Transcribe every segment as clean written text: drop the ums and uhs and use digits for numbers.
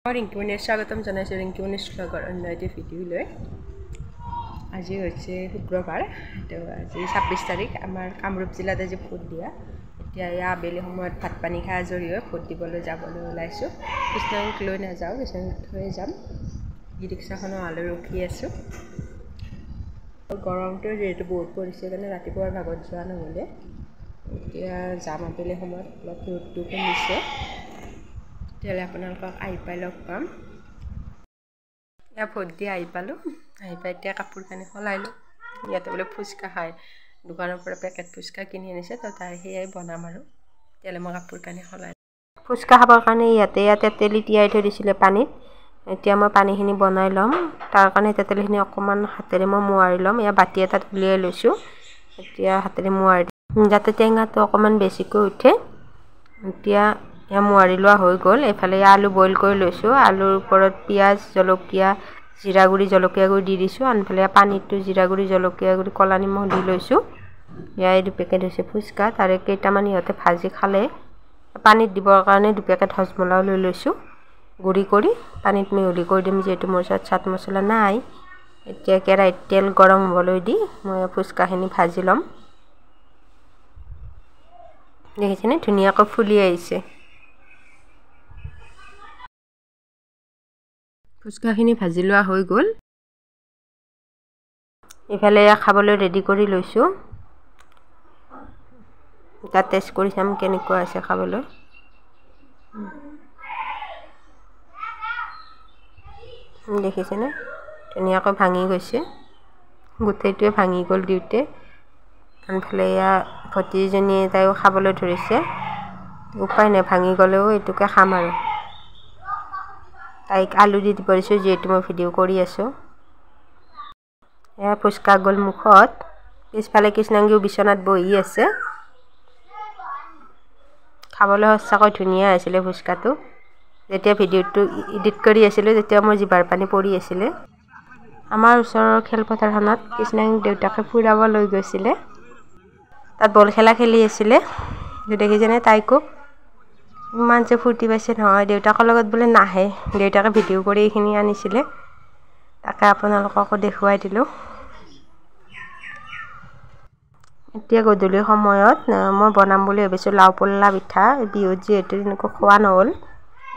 ৰিংকুমণিৰ স্বাগতম জনাইছোঁ ৰিংকুমণিৰ ব্লগৰ অন্য এটি ভিডিঅ' লৈ। আজি হৈছে শুক্ৰবাৰ, তো আজি 26 তাৰিখ। আমাৰ কামৰূপ জিলাত আজি ভোট দিয়া। এতিয়া আবেলি সময়ত ভাত পানী খাই আজৰি হৈ ভোট দিবলৈ যাবলৈ ওলাইছোঁ। কৃষ্ণক লৈ নাযাওঁ, কৃষ্ণক থৈ যাম। ই ৰিক্সাখনো আলৈ ৰখি আছোঁ। গৰমটো যিহেতু বহুত পৰিছে কাৰণে ৰাতিপুৱাৰ ভাগত যোৱা নহ'লে, এতিয়া যাম আবেলি সময়ত। অলপ ৰ'দটো কমিছে, তেতিয়াহ'লে আপোনালোকক আহি পাই লগ পাম। ভোট দি আহি পালোঁ। আহি পাই এতিয়া কাপোৰ কানি সলাইলোঁ। ইয়াতে বোলে ফুচকা খায়, দোকানৰ পৰা পেকেট ফুচকা কিনি আনিছে, তো তাই সেয়াই বনাম আৰু। তেতিয়াহ'লে মই কাপোৰ কানি সলাই ফুচকা খাবৰ কাৰণে ইয়াতে তেতেলী তিয়াই থৈ দিছিলে পানীত। এতিয়া মই পানীখিনি বনাই ল'ম। তাৰ কাৰণে তেতেলীখিনি অকণমান হাতেৰে মই মোৱাৰি ল'ম। বাতি এটাত উলিয়াই লৈছোঁ। এতিয়া হাতেৰে মোৱাৰি যাতে টেঙাটো অকণমান বেছিকৈ উঠে। এতিয়া মোৱাৰি লোৱা হৈ গ'ল। এইফালে আলু বইল কৰি লৈছোঁ। আলুৰ ওপৰত পিঁয়াজ, জলকীয়া, জিৰা গুড়ি, জলকীয়া গুড়ি দি দিছোঁ। আনফালে পানীটো জিৰা গুড়ি, জলকীয়া গুড়ি, ক'লা নিমখ দি লৈছোঁ। এই 2 পেকেট হৈছে ফুচকা। তাৰে কেইটামান ইহঁতে ভাজি খালে। পানীত দিবৰ কাৰণে 2 পেকেট হজমলাও লৈ লৈছোঁ। গুড়ি কৰি পানীত মিহলি কৰি দিম, যিহেতু মোৰ ওচৰত চাট মছলা নাই। এতিয়া কেৰাহীত তেল গৰম হ'বলৈ দি মই ফুচকাখিনি ভাজি ল'ম। দেখিছেনে ধুনীয়াকৈ ফুলি আহিছে। ফুচকাখিনি ভাজি লোৱা হৈ গ'ল। ইফালে খাবলৈ ৰেডি কৰি লৈছোঁ। এটা টেষ্ট কৰি চাম কেনেকুৱা আছে খাবলৈ। দেখিছেনে ধুনীয়াকৈ ভাঙি গৈছে। গোটেইটোৱে ভাঙি গ'ল দিওঁতে। আনফালে ভতিজনীয়ে তাইও খাবলৈ ধৰিছে। উপায় নাই, ভাঙি গ'লেও এইটোকে খাম আৰু। তাইক আলু দি দিব দিছোঁ, যিহেতু মই ভিডিঅ' কৰি আছোঁ। ফুচকা গ'ল মুখত। পিছফালে কৃষ্ণাংগীও বিচনাত বহি আছে। খাবলৈ সঁচাকৈ ধুনীয়া হৈছিলে ফুচকাটো। যেতিয়া ভিডিঅ'টো এডিট কৰি আছিলোঁ, তেতিয়া মোৰ জিভাৰ পানী পৰি আছিলে। আমাৰ ওচৰৰ খেলপথাৰখনত কৃষ্ণাংগীক দেউতাকে ফুৰাব লৈ গৈছিলে। তাত বল খেলা খেলি আছিলে। দেখিছেনে তাইকো ইমান যে ফূৰ্তি পাইছে নহয়। দেউতাকৰ লগত বোলে নাহে। দেউতাকে ভিডিঅ' কৰি এইখিনি আনিছিলে, তাকে আপোনালোককো দেখুৱাই দিলোঁ। এতিয়া গধূলি সময়ত মই বনাম বুলি ভাবিছোঁ লাও পুল্লা পিঠা। বিহুত যিহেতু এনেকৈ খোৱা নহ'ল,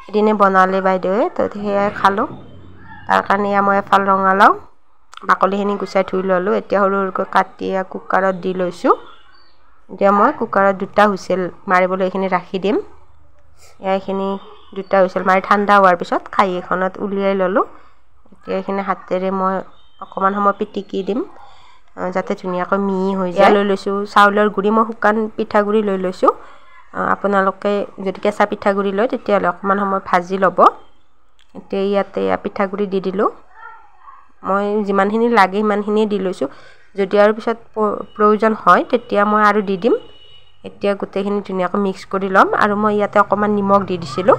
এদিনে বনালে বাইদেৱে, তো সেয়াই খালোঁ। তাৰ কাৰণে মই এফাল ৰঙালাও বাকলিখিনি গুচাই ধুই ল'লোঁ। এতিয়া সৰু সৰুকৈ কাটি কুকাৰত দি লৈছোঁ। এতিয়া মই কুকাৰত 2টা হুইচেল মাৰিবলৈ এইখিনি ৰাখি দিম। এইখিনি 2টা হুইচেল মাৰি ঠাণ্ডা হোৱাৰ পিছত কাঁহী এখনত উলিয়াই ল'লোঁ। এতিয়া এইখিনি হাতেৰে মই অকণমান সময় পিটিকি দিম, যাতে ধুনীয়াকৈ মিহি হৈ যায়। লৈ লৈছোঁ চাউলৰ গুড়ি। মই শুকান পিঠাগুড়ি লৈ লৈছোঁ। আপোনালোকে যদি কেঁচা পিঠাগুড়ি লয়, তেতিয়াহ'লে অকণমান সময় ভাজি ল'ব। এতিয়া ইয়াতে পিঠাগুড়ি দি দিলোঁ। মই যিমানখিনি লাগে সিমানখিনিয়ে দি লৈছোঁ। যদি আৰু পিছত প্ৰয়োজন হয়, তেতিয়া মই আৰু দি দিম। এতিয়া গোটেইখিনি ধুনীয়াকৈ মিক্স কৰি ল'ম। আৰু মই ইয়াতে অকণমান নিমখ দি দিছিলোঁ।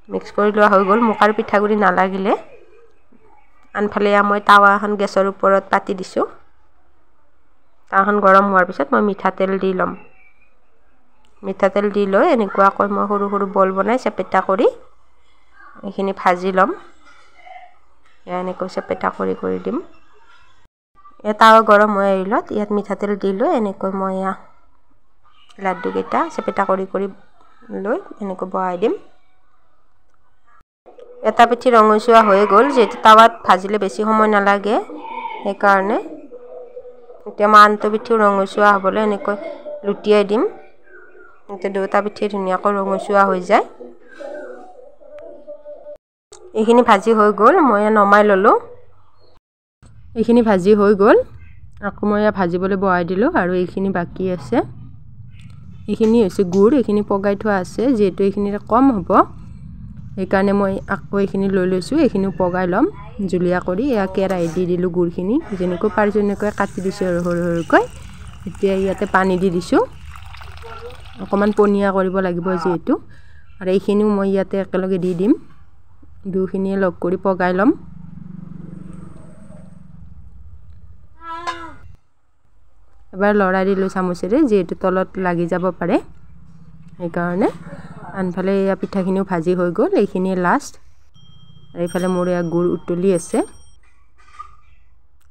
মিক্স কৰি লোৱা হৈ গ'ল। মোক আৰু পিঠাগুড়ি নালাগিলে। আনফালে মই টাৱা এখন গেছৰ ওপৰত পাতি দিছোঁ। টাৱাখন গৰম হোৱাৰ পিছত মই মিঠাতেল দি ল'ম। মিঠাতেল দি লৈ এনেকুৱাকৈ মই সৰু সৰু বল বনাই চেপেটা কৰি এইখিনি ভাজি ল'ম। এনেকৈ চেপেটা কৰি দিম। টাৱা গৰম হৈ আহিলত ইয়াত মিঠাতেল দি লৈ এনেকৈ মই লাড্ডুকেইটা চেপেটা কৰি লৈ এনেকৈ বহাই দিম। এটা পিঠি ৰঙচুৱা হৈ গ'ল, যিহেতু টাৱাত ভাজিলে বেছি সময় নালাগে, সেইকাৰণে। এতিয়া মই আনটো পিঠিও ৰঙচুৱা হ'বলৈ এনেকৈ লুটিয়াই দিম। এতিয়া 2টা পিঠি ধুনীয়াকৈ ৰঙচুৱা হৈ যায়। এইখিনি ভাজি হৈ গ'ল, মই নমাই ল'লোঁ। এইখিনি ভাজি হৈ গ'ল, আকৌ মই ভাজিবলৈ বহাই দিলোঁ। আৰু এইখিনি বাকী আছে। এইখিনি হৈছে গুড়, এইখিনি পগাই থোৱা আছে। যিহেতু এইখিনি কম হ'ব, সেইকাৰণে মই আকৌ এইখিনি লৈ লৈছোঁ। এইখিনিও পগাই ল'ম জুলীয়া কৰি। কেৰাহীত দি দিলোঁ গুড়খিনি, যেনেকৈ পাৰিছোঁ এনেকৈ কাটি দিছোঁ আৰু সৰু সৰুকৈ। এতিয়া ইয়াতে পানী দি দিছোঁ, অকণমান পনীয়া কৰিব লাগিব যিহেতু। আৰু এইখিনিও মই ইয়াতে একেলগে দি দিম। দুয়োখিনিয়ে লগ কৰি পগাই ল'ম। এবাৰ লৰাই দিলোঁ চামুচেৰে, যিহেতু তলত লাগি যাব পাৰে, সেইকাৰণে। আনফালে পিঠাখিনিও ভাজি হৈ গ'ল। এইখিনিয়ে লাষ্ট। আৰু এইফালে মোৰ এয়া গুড় উতলি আছে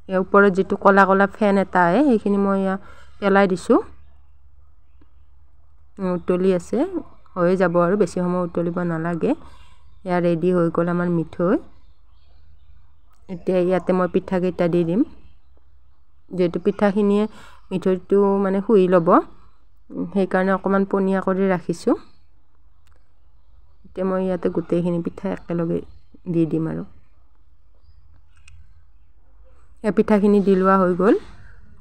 ইয়াৰ ওপৰত যেটো কলা কলা ফেন এটা আহে সেইখিনি মই ইয়া পেলাই দিছো উতলি আছে হৈ যাব আৰু বেছি সময় উতলিব নালাগে ইয়া ৰেডি হৈ গ'ল আমাৰ মিঠৈ এতিয়া ইয়াতে মই পিঠা কেইটা দি দিম যেটো পিঠাখিনিয়ে মিঠৈটো মানে হুই ল'ব সেই কাৰণে অকমান পনিয়া কৰি ৰাখিছো এতিয়া মই ইয়াতে গোটেইখিনি পিঠা একেলগে দি দিম আৰু এই পিঠাখিনি দিলোৱা হৈ গ'ল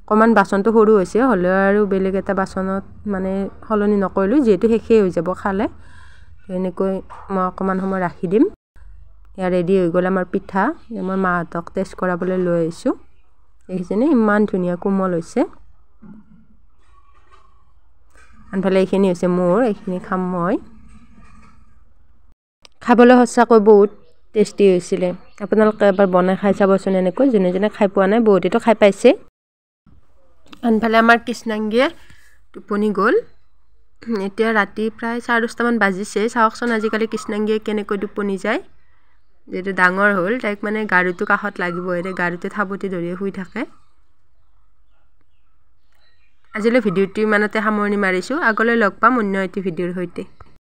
অকমান বাচনটো সৰু হৈছে হলে আৰু বেলেগ এটা বাচনত মানে হলনি নকৰিলো যেটো শেষে হৈ যাব খালে এনেকৈ মই অকমান সময় ৰাখি দিম ইয়া ৰেডি হৈ গ'ল আমাৰ পিঠা মই মাহঁতক টেষ্ট কৰাবলৈ লৈ আহিছো দেখিছেনে ইমান ধুনিয়া কোমল হৈছে আনফালে এইখিনি হৈছে মোৰ এইখিনি খাম মই খাবলৈ সঁচাকৈ বহুত টেষ্টি হৈছিল আপোনালোকে এবাৰ বনাই খাই চাবচোন এনেকৈ জনে জনে খাই পোৱা নাই বহুতেতো খাই পাইছে আনফালে আমাৰ কৃষ্ণাঙ্গীয়ে টোপনি গ'ল এতিয়া ৰাতি প্ৰায় 10:30 মান বাজিছে চাওকচোন আজিকালি কৃষ্ণাঙ্গীয়ে কেনেকৈ টোপনি যায় যেটো ডাঙৰ হ'ল তাইক মানে গাৰুটো কাখত লাগিব এৰে গাৰুটো থাবতি ধৰি শুই থাকে আজিলৈ ভিডিওটি ইমানতে সামৰণি মাৰিছো আগলৈ লগ পাম অন্য এটি ভিডিওৰ সৈতে